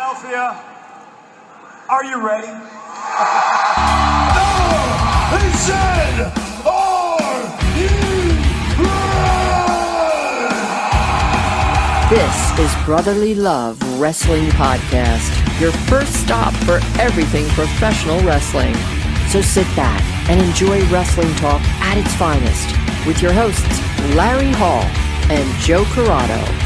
Philadelphia, are you ready? They said, are you ready? This is Brotherly Love Wrestling Podcast, your first stop for everything professional wrestling. So sit back and enjoy wrestling talk at its finest with your hosts, Larry Hall and Joe Corrado.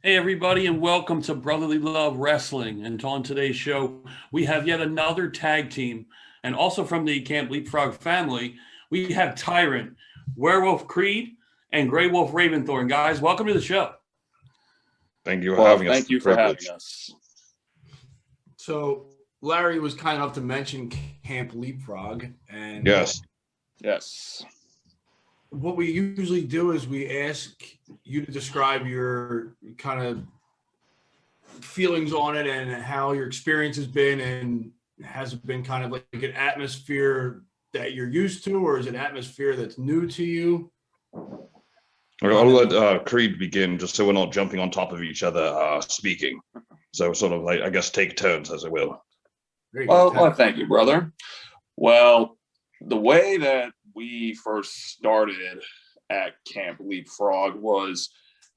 Hey everybody, and welcome to Brotherly Love Wrestling. And on today's show, we have yet another tag team. And also from the Camp Leapfrog family, we have Tyrant, Werewolf Creed, and Grey Wolf Raventhorn. Guys, welcome to the show. Thank you for having us. Thank you for having us. So Larry was kind enough to mention Camp Leapfrog. And Yes. What we usually do is we ask you to describe your kind of feelings on it and how your experience has been, and has it been kind of like an atmosphere that you're used to, or is it an atmosphere that's new to you? I'll let Creed begin, just so we're not jumping on top of each other speaking. So sort of like, I guess, take turns, as it will. Well, thank you, brother. Well, the way that we first started at Camp Leapfrog was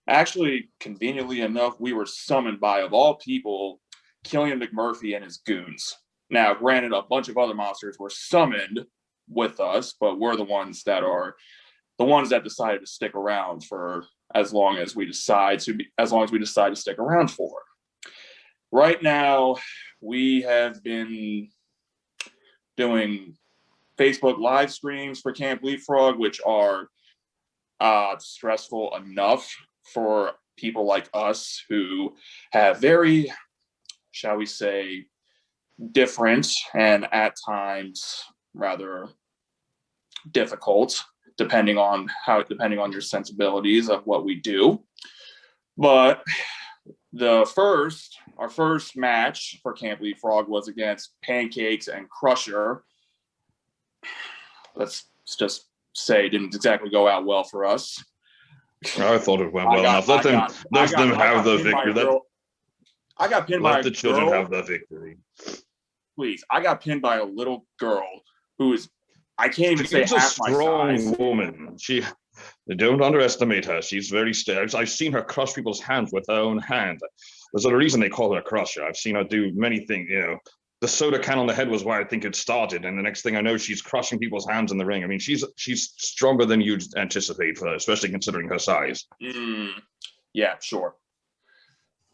actually, conveniently enough, we were summoned by, of all people, Killian McMurphy and his goons. Now, granted, a bunch of other monsters were summoned with us, but we're the ones that decided to stick around for as long as we decide to stick around for. Right now, we have been doing Facebook live streams for Camp Leapfrog, which are stressful enough for people like us who have very, shall we say, different and at times rather difficult, depending on your sensibilities of what we do. But our first match for Camp Leapfrog was against Pancakes and Crusher. Let's just say it didn't exactly go out well for us. I thought it went well enough. Let them have the victory. I got pinned by a girl. Let the children have the victory. Please, I got pinned by a little girl who is, I can't even say half my size. She's a strong woman. Don't underestimate her. She's very I've seen her crush people's hands with her own hand. There's a reason they call her a crusher. I've seen her do many things, The soda can on the head was where I think it started, and the next thing I know, she's crushing people's hands in the ring. I mean, she's stronger than you'd anticipate for her, especially considering her size. Yeah, sure.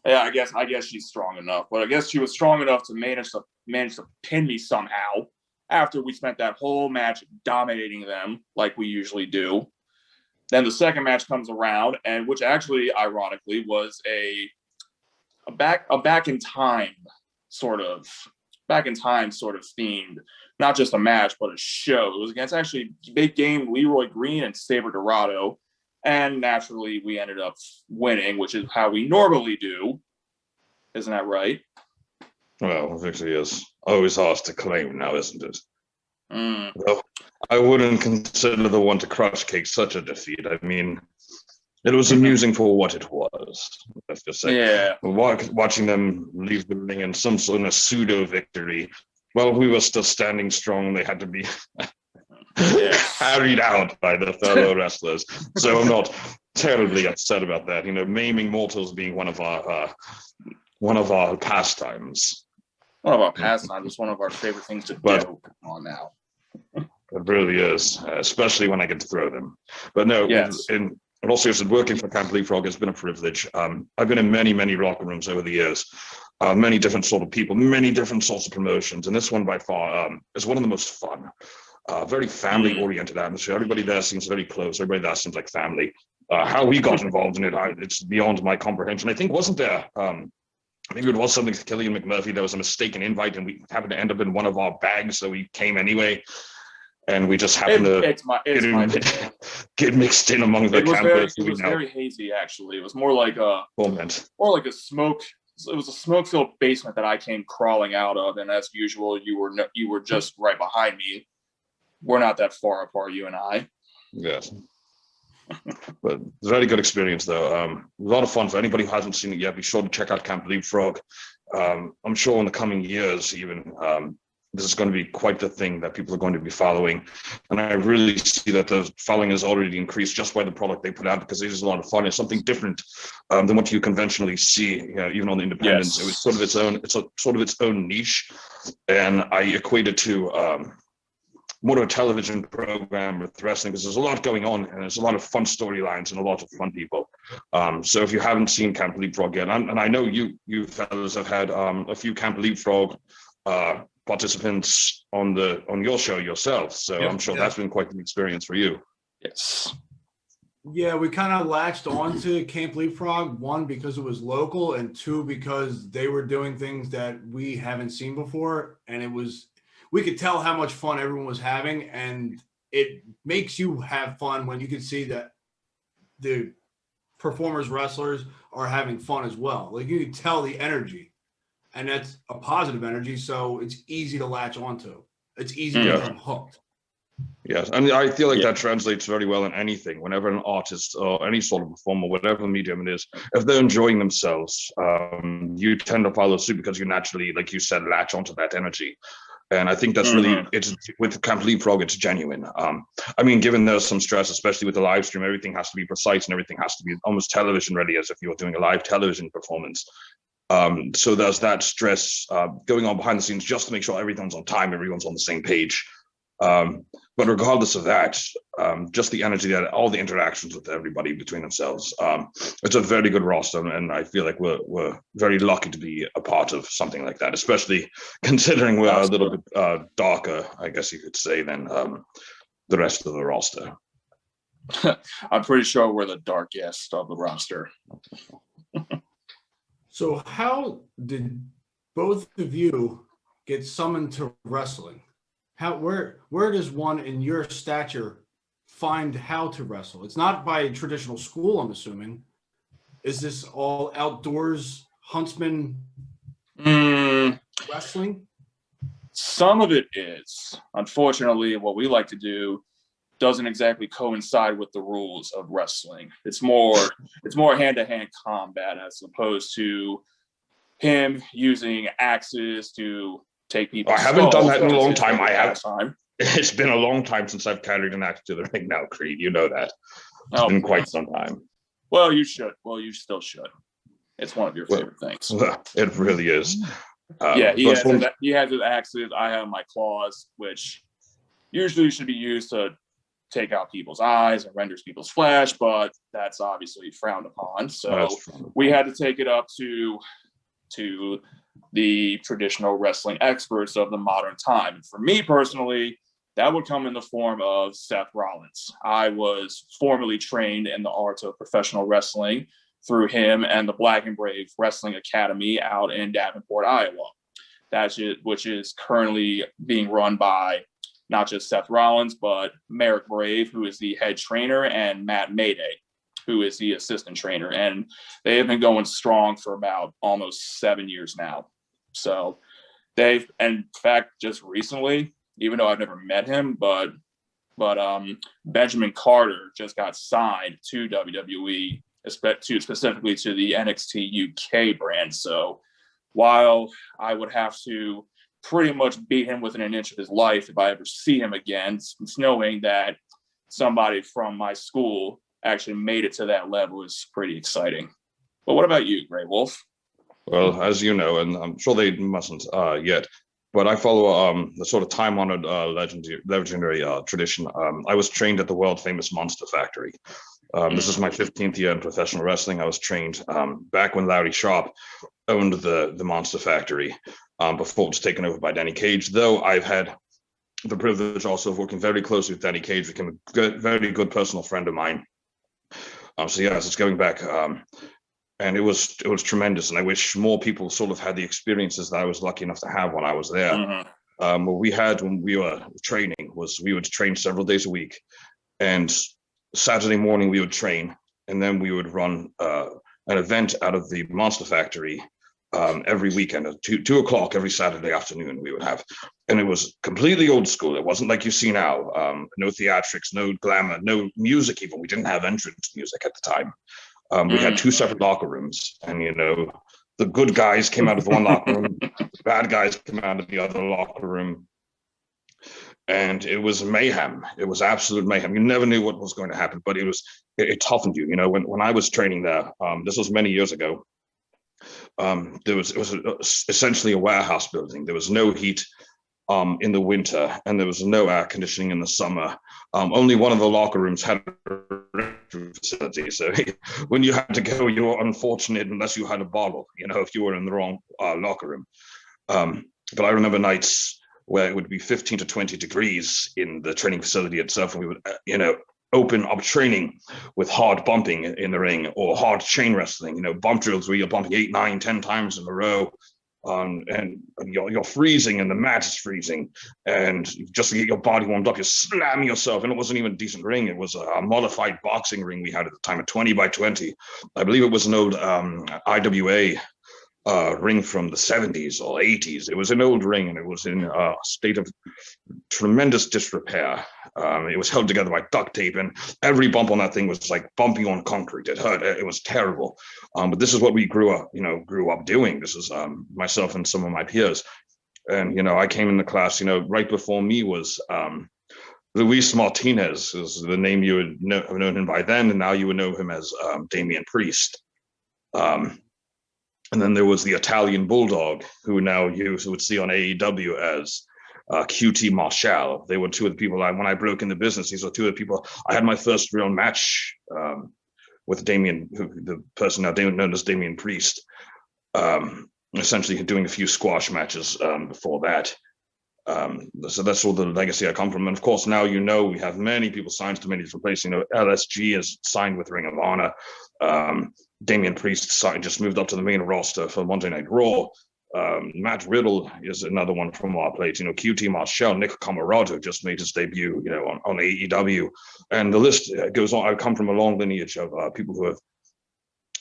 Yeah, I guess she's strong enough, but I guess she was strong enough to manage to pin me somehow after we spent that whole match dominating them like we usually do. Then the second match comes around, and which actually, ironically, was a back in time sort of themed, not just a match, but a show. It was against actually big game Leroy Green and Saber Dorado. And naturally, we ended up winning, which is how we normally do. Isn't that right? Well, victory is always hard to claim now, isn't it? Well, I wouldn't consider the one to Crush Cake such a defeat. I mean, it was amusing for what it was. Let's just say, yeah. Watching them leave the ring in some sort of pseudo victory, while we were still standing strong, they had to be carried out by the fellow wrestlers. So I'm not terribly upset about that. Maiming mortals being one of our pastimes. One of our pastimes. It's one of our favorite things to do. Come on now. It really is, especially when I get to throw them. But no, yes. And also, working for Camp Leapfrog has been a privilege. I've been in many, many locker rooms over the years, many different sort of people, many different sorts of promotions. And this one by far is one of the most fun, very family-oriented atmosphere. Everybody there seems very close. Everybody there seems like family. How we got involved in it, it's beyond my comprehension. I think, wasn't there, maybe it was something to Killian McMurphy. There was a mistaken invite, and we happened to end up in one of our bags, so we came anyway. And we just happened to get mixed in among the campers. It was very hazy, actually. It was more like a smoke it was a smoke-filled basement that I came crawling out of, and as usual, you were just right behind me. We're not that far apart, you and I. Yes. But very good experience though. A lot of fun for anybody who hasn't seen it yet. Be sure to check out Camp Leapfrog. I'm sure in the coming years, even this is going to be quite the thing that people are going to be following. And I really see that the following has already increased just by the product they put out, because it is a lot of fun. It's something different than what you conventionally see, even on the independents. Yes. It was sort of its own. It's sort of its own niche, and I equate it to more of a television program with wrestling, because there's a lot going on and there's a lot of fun storylines and a lot of fun people. So if you haven't seen Camp Leapfrog yet, and I know you fellas have had a few Camp Leapfrog participants on your show yourselves, so I'm sure that's been quite an experience for you. Yes. Yeah, we kind of latched on to Camp Leapfrog, one, because it was local, and two, because they were doing things that we haven't seen before, and we could tell how much fun everyone was having, and it makes you have fun when you can see that the performers, wrestlers are having fun as well. Like, you can tell the energy, and that's a positive energy, so it's easy to latch onto. It's easy to become hooked. Yes, and I feel like that translates very well in anything. Whenever an artist or any sort of performer, whatever medium it is, if they're enjoying themselves, you tend to follow suit, because you naturally, like you said, latch onto that energy. And I think that's really, it's with Camp Leapfrog, it's genuine. I mean, given there's some stress, especially with the live stream, everything has to be precise and everything has to be almost television ready, as if you were doing a live television performance. So there's that stress going on behind the scenes just to make sure everyone's on time, everyone's on the same page. But regardless of that, just the energy, that all the interactions with everybody between themselves, it's a very good roster, and I feel like we're very lucky to be a part of something like that, especially considering we're a little bit darker, I guess you could say, than the rest of the roster. I'm pretty sure we're the darkest of the roster. So how did both of you get summoned to wrestling? Where does one in your stature find how to wrestle? It's not by traditional school, I'm assuming. Is this all outdoors, huntsman wrestling? Some of it is. Unfortunately, what we like to do doesn't exactly coincide with the rules of wrestling. It's more hand-to-hand combat, as opposed to him using axes to take people. I haven't done that in a long time. It's been a long time since I've carried an axe to the ring now, Creed. You know that. It's been quite some time. Well, you should. Well, you still should. It's one of your favorite things. It really is. He has his axes. I have my claws, which usually should be used to take out people's eyes and renders people's flesh, but that's obviously frowned upon. So we had to take it up to the traditional wrestling experts of the modern time. And for me personally, that would come in the form of Seth Rollins. I was formerly trained in the art of professional wrestling through him and the Black and Brave Wrestling Academy out in Davenport, Iowa. Which is currently being run by not just Seth Rollins, but Merrick Brave, who is the head trainer, and Matt Mayday, who is the assistant trainer. And they have been going strong for about almost 7 years now. So in fact, just recently, even though I've never met him, but Benjamin Carter just got signed to WWE, specifically to the NXT UK brand. So while I would have to pretty much beat him within an inch of his life if I ever see him again, it's knowing that somebody from my school actually made it to that level is pretty exciting. But what about you, Grey Wolf? Well, as you know, and I'm sure they mustn't yet, but I follow the sort of time-honored legendary tradition. I was trained at the world-famous Monster Factory. This is my 15th year in professional wrestling. I was trained back when Larry Sharp owned the Monster Factory, before it was taken over by Danny Cage, though I've had the privilege also of working very closely with Danny Cage, became a very good personal friend of mine. So yes, it's going back, and it was tremendous, and I wish more people sort of had the experiences that I was lucky enough to have when I was there. What we had when we were training was we would train several days a week, and Saturday morning we would train, and then we would run an event out of the Monster Factory every weekend at 2 o'clock every Saturday afternoon we would have. And it was completely old school. It wasn't like you see now. No theatrics, no glamour, no music even. We didn't have entrance music at the time. We had 2 separate locker rooms, and the good guys came out of the one locker room, the bad guys came out of the other locker room, and it was mayhem. It was absolute mayhem. You never knew what was going to happen, but it toughened you. When I was training there, this was many years ago. It was essentially a warehouse building. There was no heat in the winter, and there was no air conditioning in the summer. Only one of the locker rooms had a facility. So when you had to go, you were unfortunate unless you had a bottle, if you were in the wrong locker room. But I remember nights where it would be 15 to 20 degrees in the training facility itself, and we would, open up training with hard bumping in the ring or hard chain wrestling, bump drills where you're bumping 8, 9, 10 times in a row. And you're freezing, and the mat is freezing, and just to get your body warmed up, you slam yourself. And it wasn't even a decent ring. It was a modified boxing ring we had at the time, a 20 by 20. I believe it was an old IWA ring from the 70s or 80s. It was an old ring, and it was in a state of tremendous disrepair. It was held together by duct tape, and every bump on that thing was like bumping on concrete. It hurt. It was terrible. But this is what we grew up doing. This is myself and some of my peers. And, I came in the class, right before me was Luis Martinez, is the name you would have known him by then, and now you would know him as Damian Priest. And then there was the Italian Bulldog, who now you would see on AEW as QT Marshall. They were 2 of the people when I broke in the business, these were 2 of the people. I had my first real match with Damian, the person now known as Damian Priest, essentially doing a few squash matches before that. So that's all the legacy I come from. And of course, now we have many people signed to many different places. LSG is signed with Ring of Honor. Damian Priest just moved up to the main roster for Monday Night Raw. Matt Riddle is another one from our plate. QT Marshall, Nick Camarado just made his debut, on AEW, and the list goes on. I come from a long lineage of people who have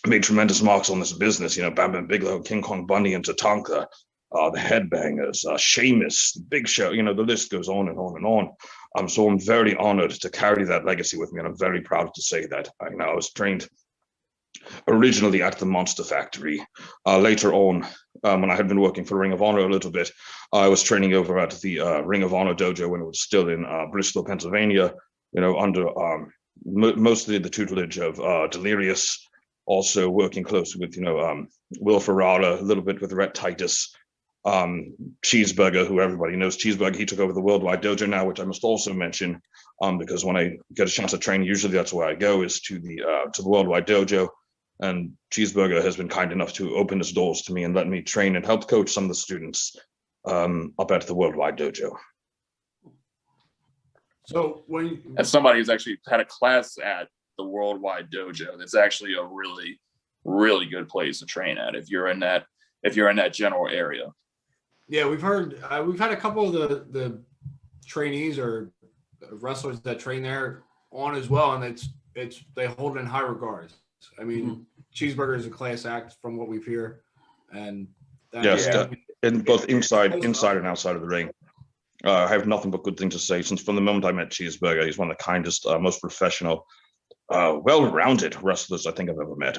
made tremendous marks on this business. Bam Bam Bigelow, King Kong Bundy, and Tatanka, the Headbangers, Sheamus, Big Show. The list goes on and on and on. So I'm very honored to carry that legacy with me, and I'm very proud to say that. I was trained originally at the Monster Factory. Later on, when I had been working for Ring of Honor a little bit, I was training over at the Ring of Honor dojo when it was still in Bristol, Pennsylvania, under mostly the tutelage of Delirious, also working closely with, Will Ferrara, a little bit with Rhett Titus, Cheeseburger, who everybody knows. Cheeseburger, he took over the Worldwide Dojo now, which I must also mention, because when I get a chance to train, usually that's where I go, is to the Worldwide Dojo. And Cheeseburger has been kind enough to open his doors to me and let me train and help coach some of the students up at the Worldwide Dojo. So as somebody who's actually had a class at the Worldwide Dojo, that's actually a really, really good place to train at if you're in that general area. Yeah, we've had a couple of the trainees or wrestlers that train there on as well, and they hold it in high regards. I mean, Cheeseburger is a class act from what we've heard, and in both inside and outside of the ring. I have nothing but good things to say. Since from the moment I met Cheeseburger, he's one of the kindest, most professional, well-rounded wrestlers I think I've ever met.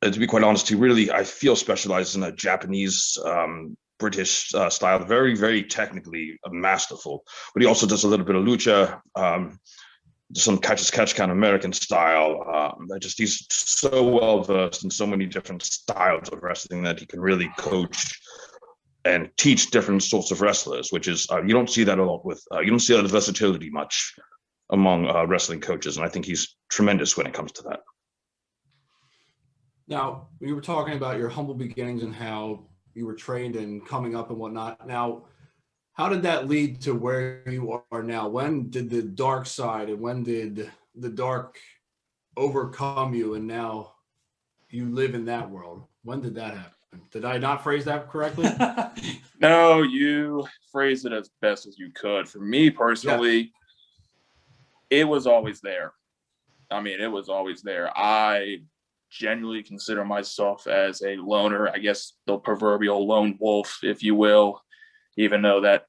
To be quite honest, he really, I feel, specializes in a Japanese, British style, very, very technically masterful. But he also does a little bit of lucha, some catch kind of American style. He's so well versed in so many different styles of wrestling that he can really coach and teach different sorts of wrestlers, which is you don't see that a lot with you don't see that versatility much among wrestling coaches, and I think he's tremendous when it comes to that. Now, we were talking about your humble beginnings and how you were trained and coming up and whatnot. Now, how did that lead to where you are now? When did the dark side and when did the dark overcome you and now you live in that world? When did that happen? Did I not phrase that correctly? No, you phrased it as best as you could. For me personally, It was always there. I mean, it was always there. I genuinely consider myself as a loner, I guess the proverbial lone wolf, if you will, even though that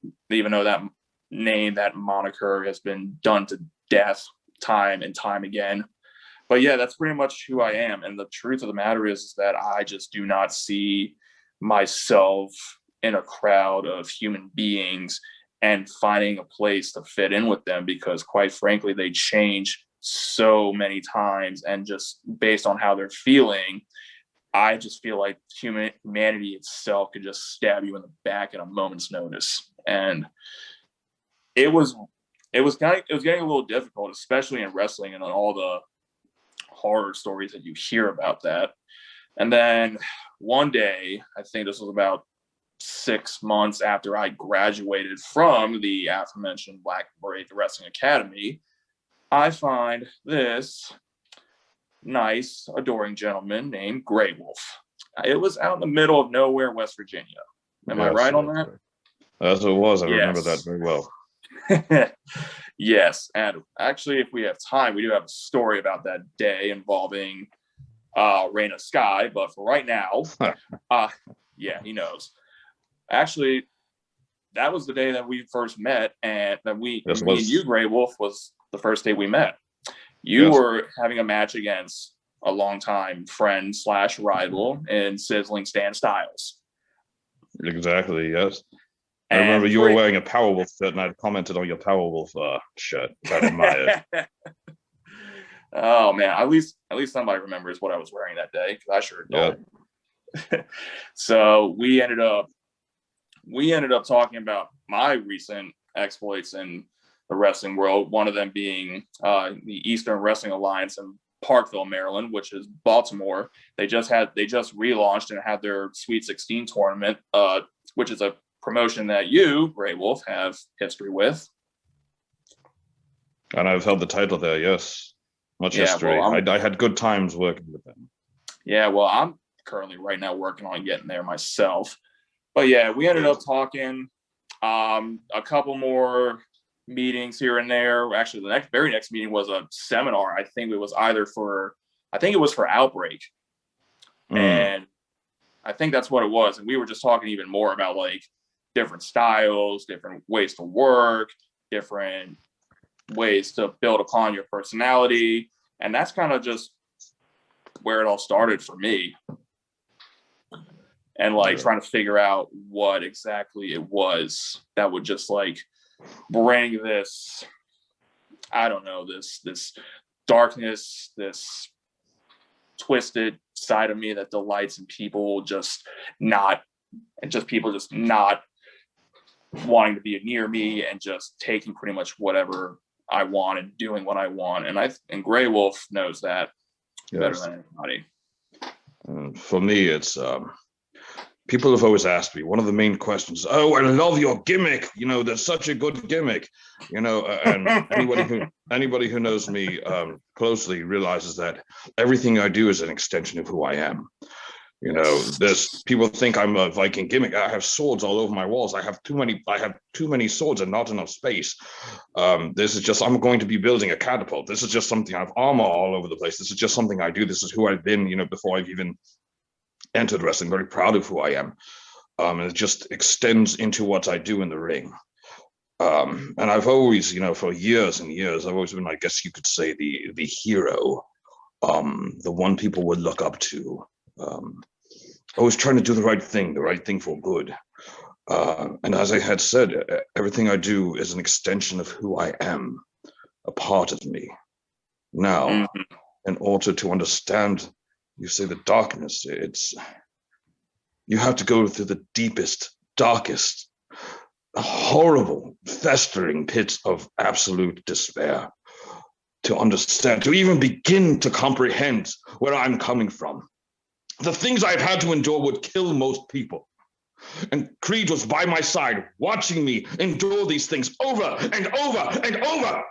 name, that moniker has been done to death time and time again. But yeah, that's pretty much who I am. And the truth of the matter is that I just do not see myself in a crowd of human beings and finding a place to fit in with them, because quite frankly, they change so many times. And just based on how they're feeling, I just feel like humanity itself could just stab you in the back at a moment's notice. And it was getting a little difficult, especially in wrestling and on all the horror stories that you hear about that. And then one day, I think this was about 6 months after I graduated from the aforementioned Black Brave Wrestling Academy, I find this nice, adoring gentleman named Grey Wolf. It was out in the middle of nowhere, West Virginia. Am I right on that? As it was. I remember that very well. Yes, and actually, if we have time, we do have a story about that day involving Rain of Sky, but for right now, yeah, he knows. Actually, that was the day that we first met, and that me and you, Grey Wolf, was the first day we met. You were having a match against a longtime friend / rival in Sizzling Stan Styles. Exactly, yes. I remember you were wearing a Powerwolf shirt, and I'd commented on your Powerwolf shirt. I admired. Oh man, at least somebody remembers what I was wearing that day, because I sure don't. Yeah. So we ended up talking about my recent exploits in the wrestling world. One of them being the Eastern Wrestling Alliance in Parkville, Maryland, which is Baltimore. They just relaunched and had their Sweet 16 tournament, which is a promotion that you, Grey Wolf, have history with. And I've held the title there, yes. Much history. Well, I had good times working with them. Yeah, well, I'm currently right now working on getting there myself. But yeah, we ended up talking a couple more meetings here and there. Actually, the very next meeting was a seminar. I think it was for Outbreak. And I think that's what it was. And we were just talking even more about like different styles, different ways to work, different ways to build upon your personality. And that's kind of just where it all started for me. And like trying to figure out what exactly it was that would just like bring this, I don't know, this darkness, this twisted side of me that delights in people just not wanting to be near me and just taking pretty much whatever I want and doing what I want. And Grey Wolf knows that better than anybody. For me, it's people have always asked me, one of the main questions, oh, I love your gimmick. You know, that's such a good gimmick. You know, and anybody who knows me closely realizes that everything I do is an extension of who I am. You know, there's people think I'm a Viking gimmick. I have swords all over my walls. I have too many swords and not enough space. This is just, I'm going to be building a catapult. This is just something. I have armor all over the place. This is just something I do. This is who I've been, you know, before I've even entered wrestling. Very proud of who I am. And it just extends into what I do in the ring. And I've always, you know, for years and years, I've always been, I guess you could say, the hero, the one people would look up to. Always trying to do the right thing for good. And as I had said, everything I do is an extension of who I am, a part of me. Now, in order to understand, you say the darkness, you have to go through the deepest, darkest, horrible, festering pits of absolute despair to understand, to even begin to comprehend where I'm coming from. The things I've had to endure would kill most people. And Creed was by my side, watching me endure these things over and over and over.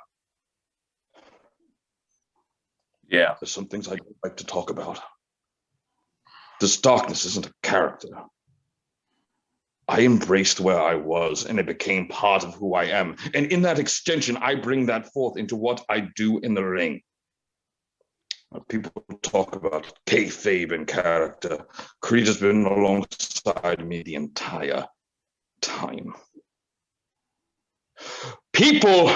Yeah. There's some things I don't like to talk about. This darkness isn't a character. I embraced where I was, and it became part of who I am. And in that extension, I bring that forth into what I do in the ring. People talk about kayfabe and character. Creed has been alongside me the entire time. People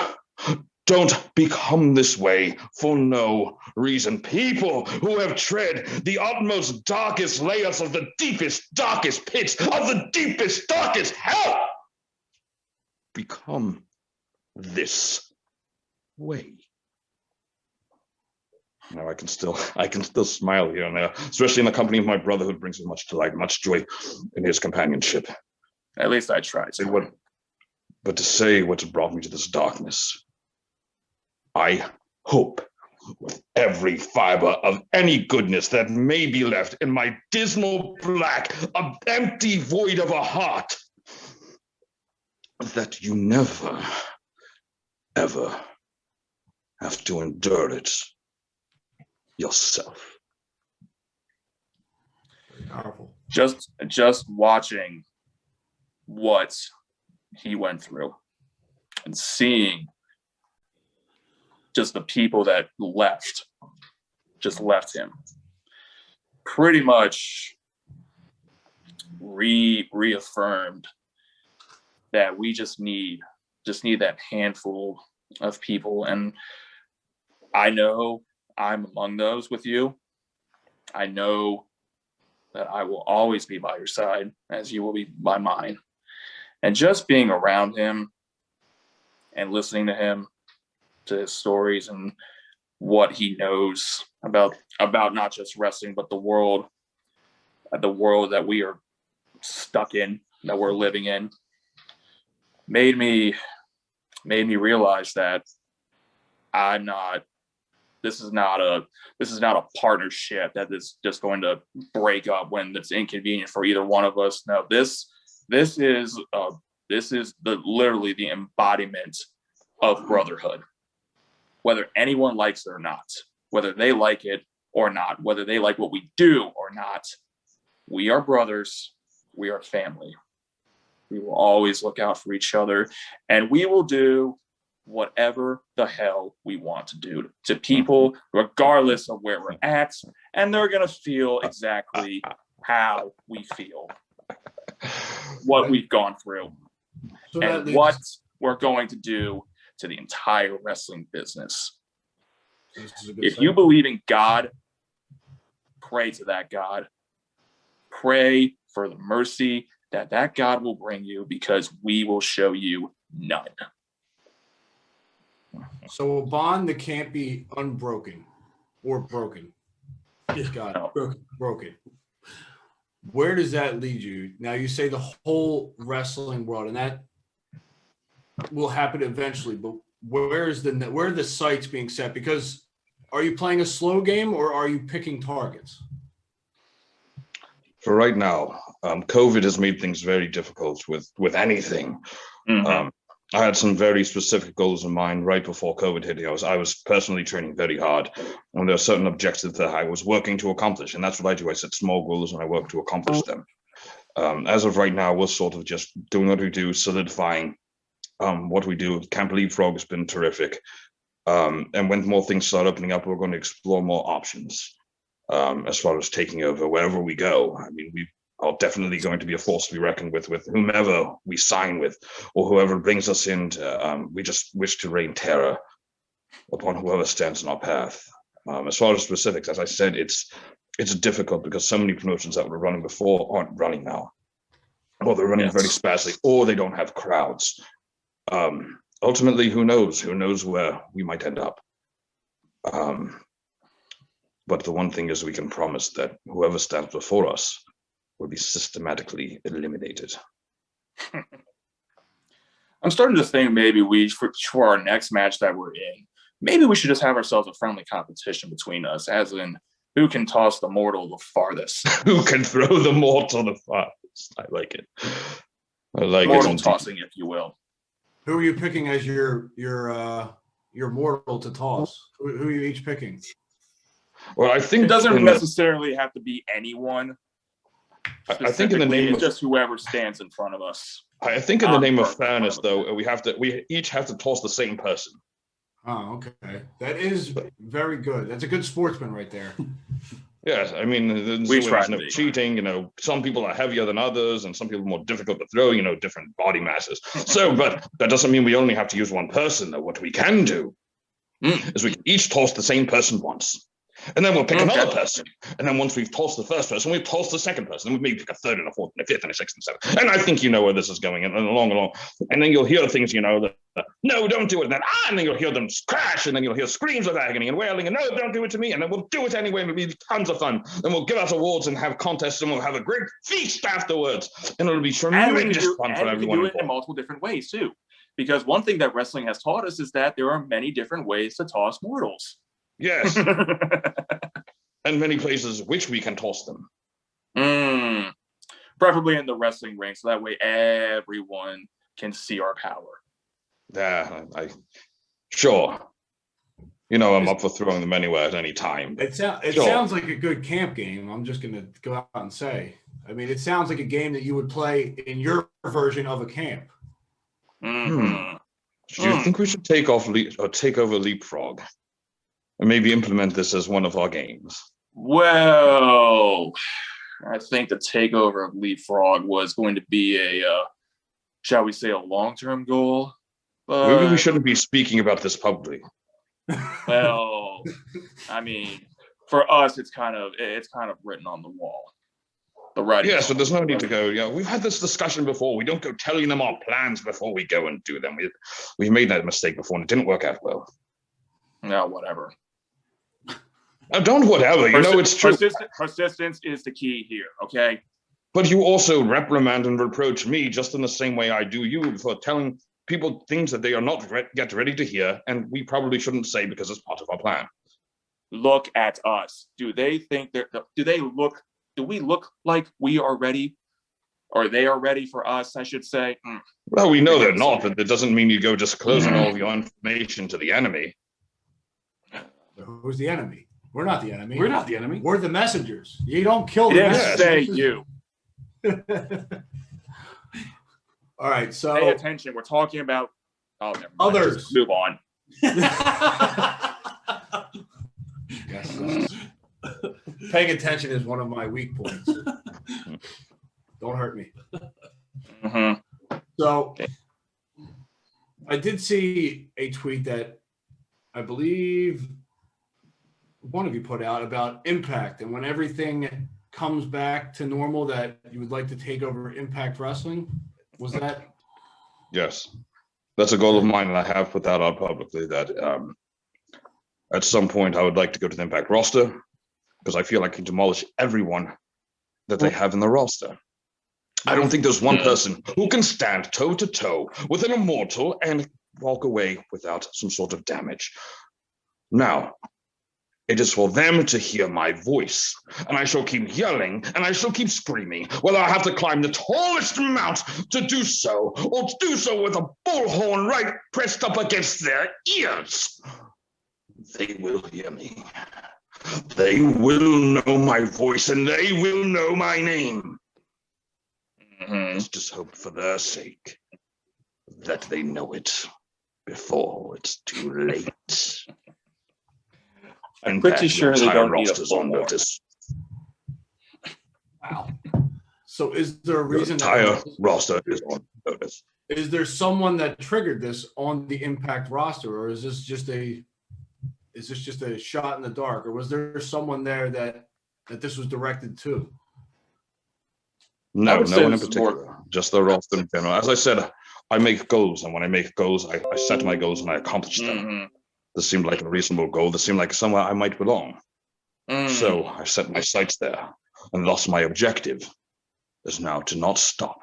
don't become this way for no reason. People who have tread the utmost darkest layers of the deepest, darkest pits of the deepest, darkest hell become this way. Now I can still smile here and there, especially in the company of my brother, who brings me much delight, much joy in his companionship. At least I tried. But to say what's brought me to this darkness, I hope with every fiber of any goodness that may be left in my dismal black, empty void of a heart, that you never, ever have to endure it yourself. Powerful. Just watching what he went through and seeing just the people that left him pretty much reaffirmed that we just need that handful of people. And I know I'm among those with you. I know that I will always be by your side, as you will be by mine. And just being around him and listening to him, to his stories and what he knows about not just wrestling, but the world that we are stuck in, that we're living in, made me realize that this is not a partnership that is just going to break up when it's inconvenient for either one of us. No, this is literally the embodiment of brotherhood. Whether anyone likes it or not, whether they like it or not, whether they like what we do or not, we are brothers, we are family. We will always look out for each other, and we will do whatever the hell we want to do to people, regardless of where we're at, and they're going to feel exactly how we feel, what we've gone through, and what we're going to do to the entire wrestling business. If you believe in God, pray to that God. Pray for the mercy that God will bring you, because we will show you none. So a bond that can't be unbroken or broken. God, No. broken. Where does that lead you? Now you say the whole wrestling world, and that will happen eventually, but where are the sights being set? Because are you playing a slow game or are you picking targets? For right now, COVID has made things very difficult with anything. Mm-hmm. I had some very specific goals in mind right before COVID hit. I was personally training very hard, and there are certain objectives that I was working to accomplish, and that's what I do. I set small goals and I work to accomplish them. As of right now, we're sort of just doing what we do, solidifying what we do. Camp Leapfrog has been terrific. And when more things start opening up, we're going to explore more options as far as taking over wherever we go. I mean, we are definitely going to be a force to be reckoned with whomever we sign with or whoever brings us in. We just wish to rain terror upon whoever stands in our path. As far as specifics, as I said, it's difficult because so many promotions that were running before aren't running now. Or they're running very sparsely, or they don't have crowds. Ultimately, who knows where we might end up. But the one thing is, we can promise that whoever stands before us will be systematically eliminated. I'm starting to think maybe for our next match that we're in, maybe we should just have ourselves a friendly competition between us, as in who can toss the mortal the farthest. Who can throw the mortal the farthest? I like it. I like mortal it. tossing, if you will. Who are you picking as your mortal to toss? Who are you each picking? Well, I think it doesn't necessarily have to be anyone. I think in the name of just whoever stands in front of us. I think in the name of fairness, though, we each have to toss the same person. Oh, okay. That is very good. That's a good sportsman right there. Yes, I mean, there's no cheating. Some people are heavier than others, and some people are more difficult to throw. Different body masses. So, but that doesn't mean we only have to use one person. Though, what we can do is we can each toss the same person once. And then we'll pick another person. And then once we've tossed the first person, we've tossed the second person. And we maybe pick a third and a fourth and a fifth and a sixth and seventh. And I think you know where this is going and along. And then you'll hear things, that, no, don't do it. And then you'll hear them crash. And then you'll hear screams of agony and wailing. And no, don't do it to me. And then we'll do it anyway. And it'll be tons of fun. And we'll give out awards and have contests. And we'll have a great feast afterwards. And it'll be tremendous fun for everyone. And we can do it in multiple different ways, too. Because one thing that wrestling has taught us is that there are many different ways to toss mortals. Yes. And many places which we can toss them. Preferably in the wrestling ring, so that way everyone can see our power. Yeah, sure. I'm up for throwing them anywhere at any time. It sounds like a good camp game. I'm just going to go out and say. I mean, it sounds like a game that you would play in your version of a camp. Do you think we should take over Leapfrog? And maybe implement this as one of our games? Well, I think the takeover of Leapfrog was going to be shall we say, a long-term goal. But, maybe we shouldn't be speaking about this publicly. Well, I mean, for us, it's kind of written on the wall. The writing. Yeah, so there's no need to go. We've had this discussion before. We don't go telling them our plans before we go and do them. We've made that mistake before, and it didn't work out well. No, whatever. Don't whatever. It's true. Persistence is the key here, okay? But you also reprimand and reproach me just in the same way I do you for telling people things that they are not yet ready to hear, and we probably shouldn't say because it's part of our plan. Look at us. Do we look like we are ready? Or they are ready for us, I should say? Well, we know they're not, but that doesn't mean you go disclosing all of your information to the enemy. Who's the enemy? We're not the enemy. We're not the enemy. We're the messengers. You don't kill the messengers. Say you. All right, so pay attention. We're talking about others. Just move on. Yes, paying attention is one of my weak points. Don't hurt me. So I did see a tweet that I believe one of you put out about Impact, and when everything comes back to normal, that you would like to take over Impact Wrestling. Was that? Yes, that's a goal of mine, and I have put that out publicly. That at some point I would like to go to the Impact roster because I feel I can demolish everyone that they have in the roster. I don't think there's one person who can stand toe to toe with an immortal and walk away without some sort of damage. Now, it is for them to hear my voice, and I shall keep yelling, and I shall keep screaming, whether I have to climb the tallest mount to do so, or to do so with a bullhorn right pressed up against their ears. They will hear me. They will know my voice, and they will know my name. Let's just hope for their sake that they know it before it's too late. I'm pretty sure they don't need a full notice. Wow. So is there a reason the entire roster is on notice? Is there someone that triggered this on the Impact roster, or is this just a shot in the dark, or was there someone there that this was directed to? No one in particular. Just the roster in general. As I said, I make goals, and when I make goals, I set my goals and I accomplish them. This seemed like a reasonable goal. This seemed like somewhere I might belong. So I set my sights there, and thus my objective is now to not stop.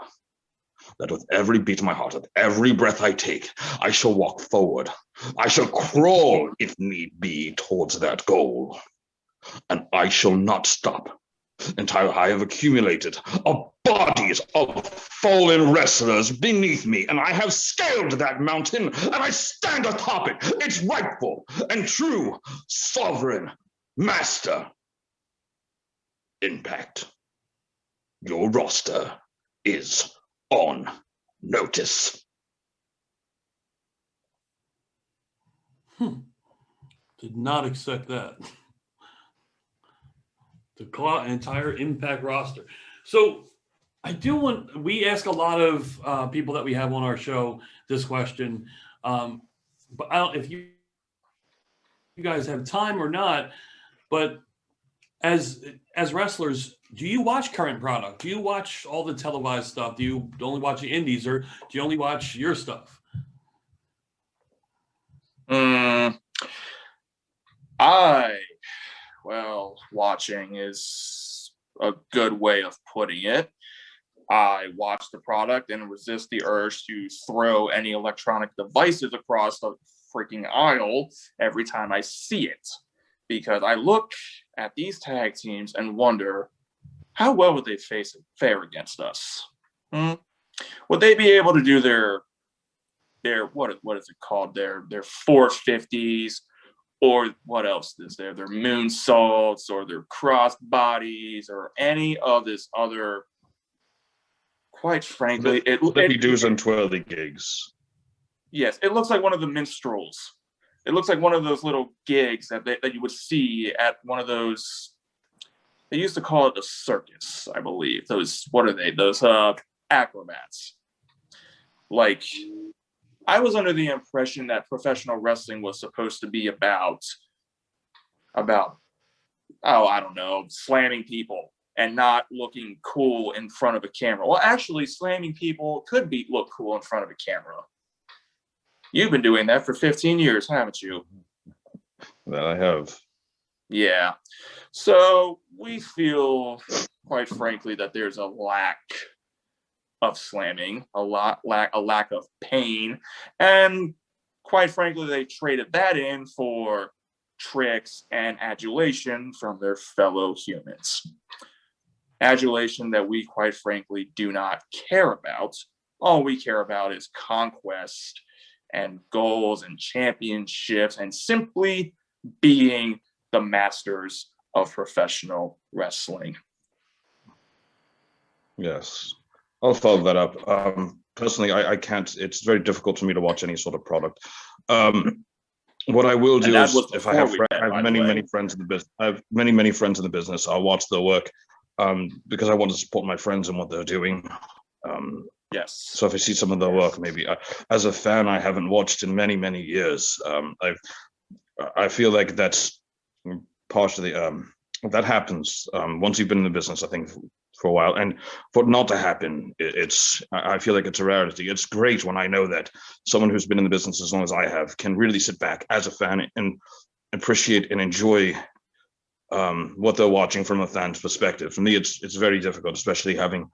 That with every beat of my heart, with every breath I take, I shall walk forward. I shall crawl, if need be, towards that goal. And I shall not stop until I have accumulated bodies of fallen wrestlers beneath me, and I have scaled that mountain, and I stand atop it, its rightful and true sovereign master. Impact, your roster is on notice. Did not expect that. The entire Impact roster. So we ask a lot of people that we have on our show this question. But if you guys have time or not, but as wrestlers, do you watch current product? Do you watch all the televised stuff? Do you only watch the indies, or do you only watch your stuff? Watching is a good way of putting it. I watch the product and resist the urge to throw any electronic devices across the freaking aisle every time I see it, because I look at these tag teams and wonder, how well would they fare against us? Would they be able to do their what is it called, their 450s, or what else is there, their moonsaults, or their cross bodies, or any of this other, quite frankly, flippy doos and twirly gigs. Yes, it looks like one of the minstrels. It looks like one of those little gigs that you would see at one of those. They used to call it a circus, I believe. Those, what are they? Those acrobats. Like, I was under the impression that professional wrestling was supposed to be about, I don't know, slamming people and not looking cool in front of a camera. Well, actually, slamming people could look cool in front of a camera. You've been doing that for 15 years, haven't you? That I have. Yeah. So we feel, quite frankly, that there's a lack of slamming, a lack of pain, and quite frankly, they traded that in for tricks and adulation from their fellow humans. Adulation that we, quite frankly, do not care about. All we care about is conquest and goals and championships and simply being the masters of professional wrestling. Yes, I'll follow that up. Personally, I can't. It's very difficult for me to watch any sort of product. What I will do is, if I have many friends in the business, I have many friends in the business. I'll watch their work because I want to support my friends and what they're doing. Yes. So if I see some of their work, maybe as a fan, I haven't watched in many years. I feel like that's partially that happens once you've been in the business, I think, for a while, and for it not to happen, I feel like it's a rarity. It's great when I know that someone who's been in the business as long as I have can really sit back as a fan and appreciate and enjoy what they're watching from a fan's perspective. For me, it's very difficult, especially having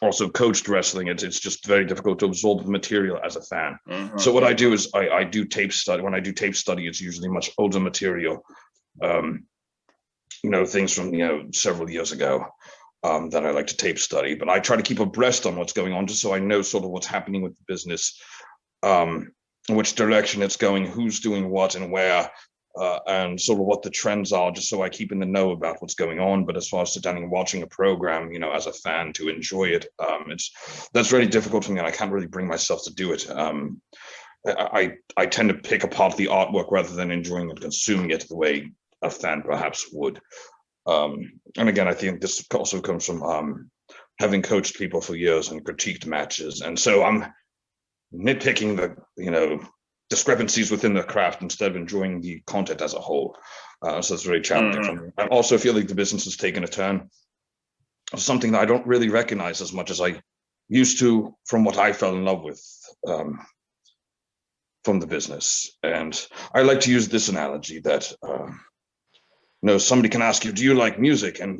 also coached wrestling. It's just very difficult to absorb the material as a fan. Mm-hmm. So what I do is I do tape study. When I do tape study, it's usually much older material, things from several years ago that I like to tape study. But I try to keep abreast on what's going on, just so I know sort of what's happening with the business, which direction it's going, who's doing what and where, and sort of what the trends are, just so I keep in the know about what's going on. But as far as sitting down and watching a program, as a fan to enjoy it, that's very difficult for me, and I can't really bring myself to do it. I tend to pick apart the artwork rather than enjoying and consuming it the way a fan perhaps would. And again, I think this also comes from having coached people for years and critiqued matches, and so I'm nitpicking the discrepancies within the craft instead of enjoying the content as a whole. So it's very challenging for me. I also feel like the business has taken a turn, something that I don't really recognize as much as I used to from what I fell in love with from the business. And I like to use this analogy that somebody can ask you, do you like music? And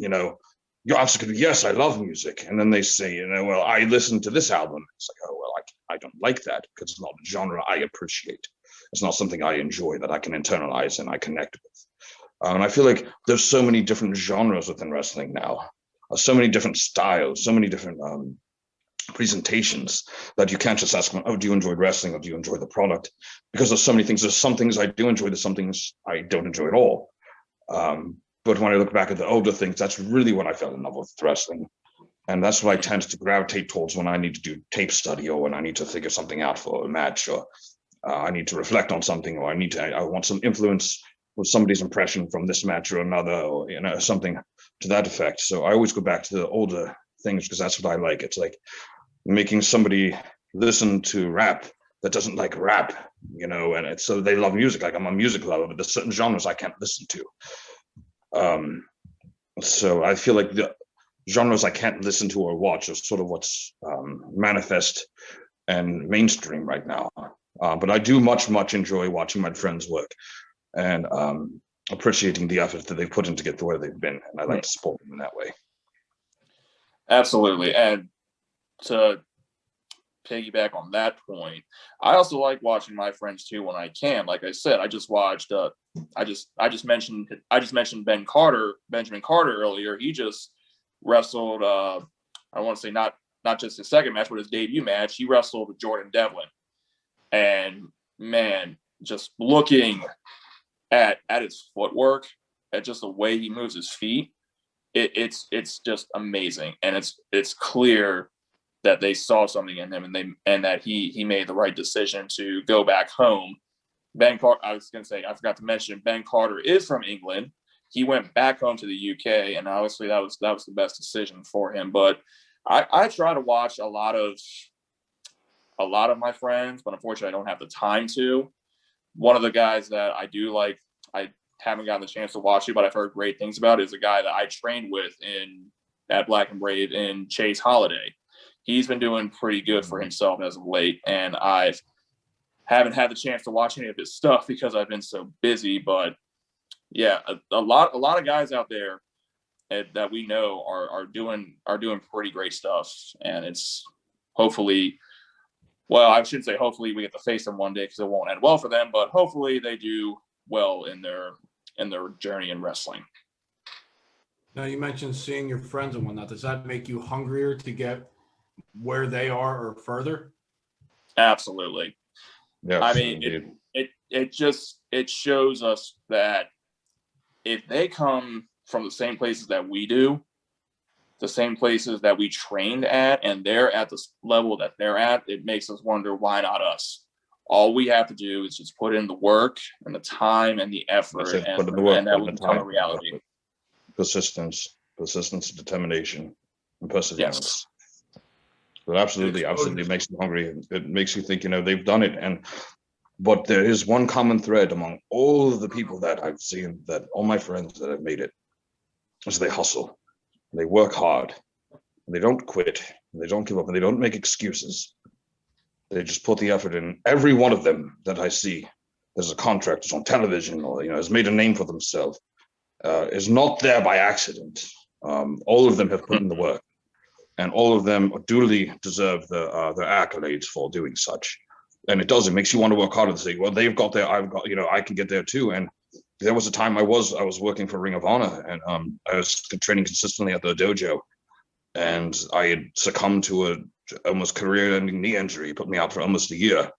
your answer could be, yes, I love music. And then they say, well, I listened to this album. It's like, oh, well, I don't like that because it's not a genre I appreciate. It's not something I enjoy, that I can internalize and I connect with. And I feel like there's so many different genres within wrestling now, so many different styles, so many different presentations, that you can't just ask them, oh, do you enjoy wrestling or do you enjoy the product? Because there's so many things. There's some things I do enjoy, there's some things I don't enjoy at all. But when I look back at the older things, that's really what I fell in love with wrestling. And that's what I tend to gravitate towards when I need to do tape study or when I need to figure something out for a match or I need to reflect on something, or I want some influence with somebody's impression from this match or another, or something to that effect. So I always go back to the older things because that's what I like. It's like making somebody listen to rap that doesn't like rap, and it's so they love music. Like I'm a music lover, but there's certain genres I can't listen to. So I feel like the genres I can't listen to or watch are sort of what's manifest and mainstream right now. But I do much enjoy watching my friends work and appreciating the effort that they've put in to get to where they've been. And I like to support them in that way. Absolutely. And to piggyback on that point, I also like watching my friends too when I can. Like I said, I just watched I just mentioned Benjamin Carter earlier. He just wrestled I want to say not just his second match, but his debut match. He wrestled with Jordan Devlin. And man, just looking at his footwork, at just the way he moves his feet, it's just amazing. And it's clear that they saw something in him and that he made the right decision to go back home. I forgot to mention, Ben Carter is from England. He went back home to the UK, and obviously that was the best decision for him. But I try to watch a lot of my friends, but unfortunately I don't have the time to. One of the guys that I do like, I haven't gotten the chance to watch it, but I've heard great things about, is a guy that I trained with at Black and Brave in Chase Holiday. He's been doing pretty good for himself as of late, and I haven't had the chance to watch any of his stuff because I've been so busy. But yeah, a lot of guys out there that we know are doing pretty great stuff, and it's hopefully, well, I shouldn't say hopefully we get to face them one day because it won't end well for them, but hopefully they do well in their journey in wrestling. Now, you mentioned seeing your friends and whatnot. Does that make you hungrier to get where they are or further? Absolutely. Yeah, I mean, it shows us that if they come from the same places that we do, the same places that we trained at, and they're at the level that they're at, it makes us wonder, why not us? All we have to do is just put in the work and the time and the effort, and that will become a reality. Persistence, determination, and perseverance. Yes. But absolutely makes you hungry. It makes you think, they've done it. But there is one common thread among all of the people that I've seen, that all my friends that have made it, is they hustle. They work hard. And they don't quit. And they don't give up. And they don't make excuses. They just put the effort in. Every one of them that I see, there's a contract, is on television, or has made a name for themselves, is not there by accident. All of them have put in the work. And all of them duly deserve their accolades for doing such. And it makes you want to work harder to say, well, they've got there, I've got, I can get there too. And there was a time I was working for Ring of Honor, and I was training consistently at the dojo, and I had succumbed to a almost career-ending knee injury, put me out for almost a year,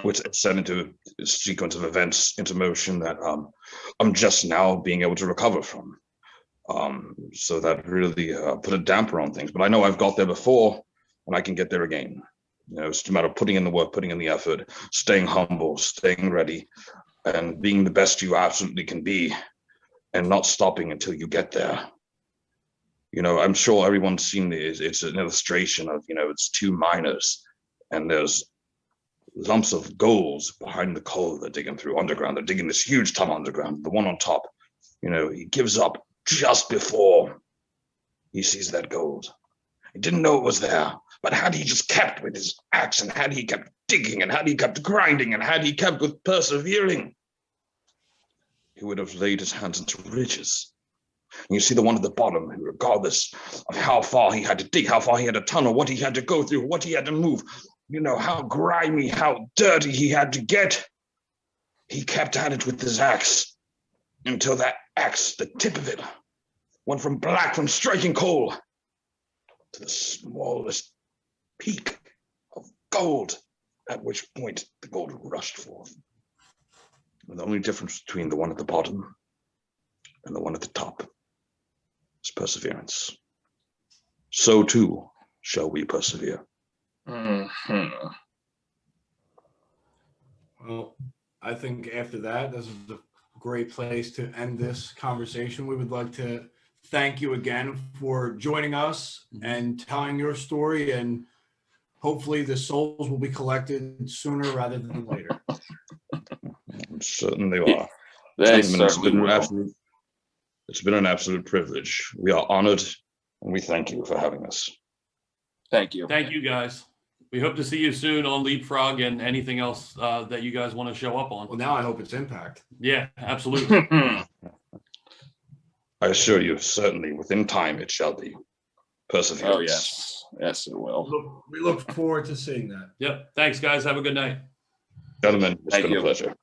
which set into a sequence of events into motion that I'm just now being able to recover from. So that really put a damper on things. But I know I've got there before, and I can get there again. It's a matter of putting in the work, putting in the effort, staying humble, staying ready, and being the best you absolutely can be, and not stopping until you get there. I'm sure everyone's seen it's an illustration of, it's two miners, and there's lumps of gold behind the coal they're digging through underground. They're digging this huge tunnel underground. The one on top, he gives up just before he sees that gold. He didn't know it was there, but had he just kept with his axe, and had he kept digging, and had he kept grinding, and had he kept with persevering, he would have laid his hands into riches. And you see the one at the bottom, who, regardless of how far he had to dig, how far he had to tunnel, what he had to go through, what he had to move, how grimy, how dirty he had to get, he kept at it with his axe until that axe, the tip of it, went from black, from striking coal, to the smallest peak of gold, at which point the gold rushed forth. And the only difference between the one at the bottom and the one at the top is perseverance. So too shall we persevere. Mm-hmm. Well, I think after that, this is a great place to end this conversation. We would like to thank you again for joining us and telling your story, and hopefully the souls will be collected sooner rather than later. Certainly are. They Gentlemen, certainly it's been an absolute privilege. We are honored, and we thank you for having us. Thank you. Thank you, guys. We hope to see you soon on Leapfrog and anything else that you guys want to show up on. Well, now I hope it's Impact. Yeah, absolutely. I assure you, certainly within time it shall be. Perseverance. Oh, yes. Yes, it will. We look forward to seeing that. Yep. Thanks, guys. Have a good night. Gentlemen, it's Thank been you. a pleasure.